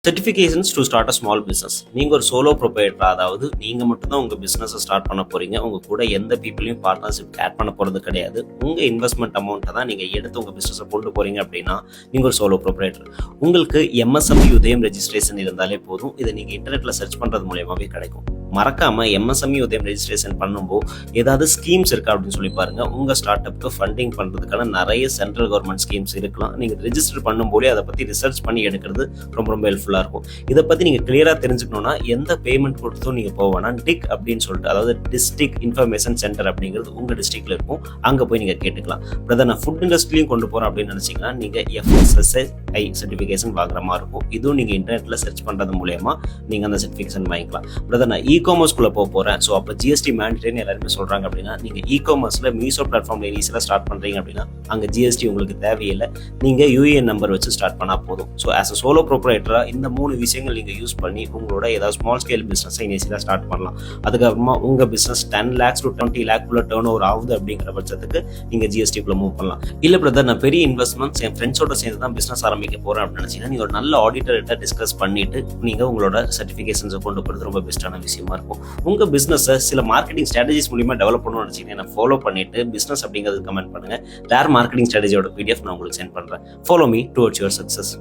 Certifications to start a small business. நீங்கள் ஒரு solo proprietor, அதாவது நீங்கள் மட்டும்தான் உங்கள் பிஸ்னஸை ஸ்டார்ட் பண்ண போகிறீங்க. உங்கள் கூட எந்த பீப்புளையும் பார்ட்னர்ஷிப் ஆட் பண்ண போகிறது கிடையாது. உங்கள் இன்வெஸ்ட்மெண்ட் அமௌண்ட்டை தான் நீங்கள் எடுத்து உங்கள் பிஸ்னஸை கொண்டு போகிறீங்க அப்படின்னா நீங்கள் ஒரு சோலோ ப்ரொப்ரைட்டர். உங்களுக்கு எம்எஸ்எம்இ உதயம் ரெஜிஸ்ட்ரேஷன் இருந்தாலே போதும். இதை நீங்கள் இன்டர்நெட்டில் சர்ச் பண்ணுறது மூலியமாகவே கிடைக்கும். மறக்காமல் எம்எஸ்எம்இ உதயம் ரெஜிஸ்ட்ரேஷன் பண்ணும்போது ஏதாவது ஸ்கீம்ஸ் இருக்கா அப்படின்னு சொல்லி பாருங்கள். உங்கள் ஸ்டார்ட் அப்புக்கு ஃபண்டிங் பண்ணுறதுக்கான நிறைய சென்ட்ரல் கவர்மெண்ட் ஸ்கீம்ஸ் இருக்கலாம். நீங்கள் ரெஜிஸ்டர் பண்ணும்போதே அதை பற்றி ரிசர்ச் பண்ணி எடுக்கிறது ரொம்ப ரொம்ப ஹெல்ப்ஃபுல்லாக இருக்கும். இதை பற்றி நீங்கள் கிளியராக தெரிஞ்சுக்கணுன்னா எந்த பேமெண்ட் கொடுத்தும் நீங்கள் போவேன்னா டிக் அப்படின்னு சொல்லிட்டு, அதாவது டிஸ்ட்ரிக்ட் இன்ஃபர்மேஷன் சென்டர் அப்படிங்கிறது உங்கள் டிஸ்ட்ரிக்டில் இருக்கும். அங்கே போய் நீங்கள் கேட்டுக்கலாம். பிரதர், நான் ஃபுட் இண்டஸ்ட்ரியிலையும் கொண்டு போகிறேன் அப்படின்னு நினச்சிங்கன்னா நீங்கள் FSSAI சர்டிஃபிகேஷன் வாங்குற மாதிரி இருக்கும். இதுவும் நீங்கள் இன்டர்நெட்டில் சர்ச் பண்ணுறது மூலயமா நீங்கள் அந்த சர்டிஃபிகேஷன் வாங்கிக்கலாம். பிரதர், நான் இ-காமர்ஸ்குள்ளே போகிறேன், ஸோ அப்போ ஜிஎஸ்டி மேண்டேட்னு எல்லாருமே சொல்கிறாங்க அப்படின்னா நீங்கள் இ-காமர்ஸில் மீஷோ பிளாட்ஃபார்மில் இனிஷியலாக ஸ்டார்ட் பண்ணுறீங்க அப்படின்னா அங்கே ஜிஎஸ்டி உங்களுக்கு தேவையில்லை. நீங்கள் யூஏஎன் நம்பர் வச்சு ஸ்டார்ட் பண்ணால் போதும். ஸோ ஆஸ் அ சோலோ ப்ரொப்ரைட்டராக இந்த 3 விஷயங்கள் நீங்கள் யூஸ் பண்ணி உங்களோட ஏதாவது ஸ்மால் ஸ்கேல் பிஸ்னஸை இனிஷியலாக ஸ்டார்ட் பண்ணலாம். அதுக்கப்புறமா உங்கள் business 10 lakhs to 20 lakh turn over ஆகுது அப்படிங்கிற பட்சத்துக்கு நீங்கள் ஜிஎஸ்டிக்குள்ளே மூவ் பண்ணலாம். இல்லை பிரதர், நான் பெரிய இன்வெஸ்ட்மெண்ட்ஸ் என் ஃப்ரெண்ட்ஸோட சேர்ந்து தான் பிஸ்னஸ் ஆரம்பிக்க போகிறேன் அப்படின்னு நினச்சிங்கன்னா நீங்கள் ஒரு நல்ல ஆடிட்டர்கிட்ட டிஸ்கஸ் பண்ணிவிட்டு நீங்கள் உங்களோட சர்டிஃபிகேஷன்ஸை கொண்டு போகிறது ரொம்ப பெஸ்ட்டான விஷயமா இருக்கும். உங்கள் பிஸ்னஸை சில மார்க்கெட்டிங் ஸ்ட்ராட்டஜிஸ் மூலியமாக டெவலப் பண்ணணும்னு நினச்சிங்கன்னா ஃபாலோ பண்ணிட்டு பிஸ்னஸ் அப்படிங்கிறது கமெண்ட் பண்ணுங்கள். ரேர் மார்க்கெட்டிங் ஸ்ட்ராட்டஜியோட PDF நான் உங்களுக்கு சென்ட் பண்ணுறேன். Follow me towards your success.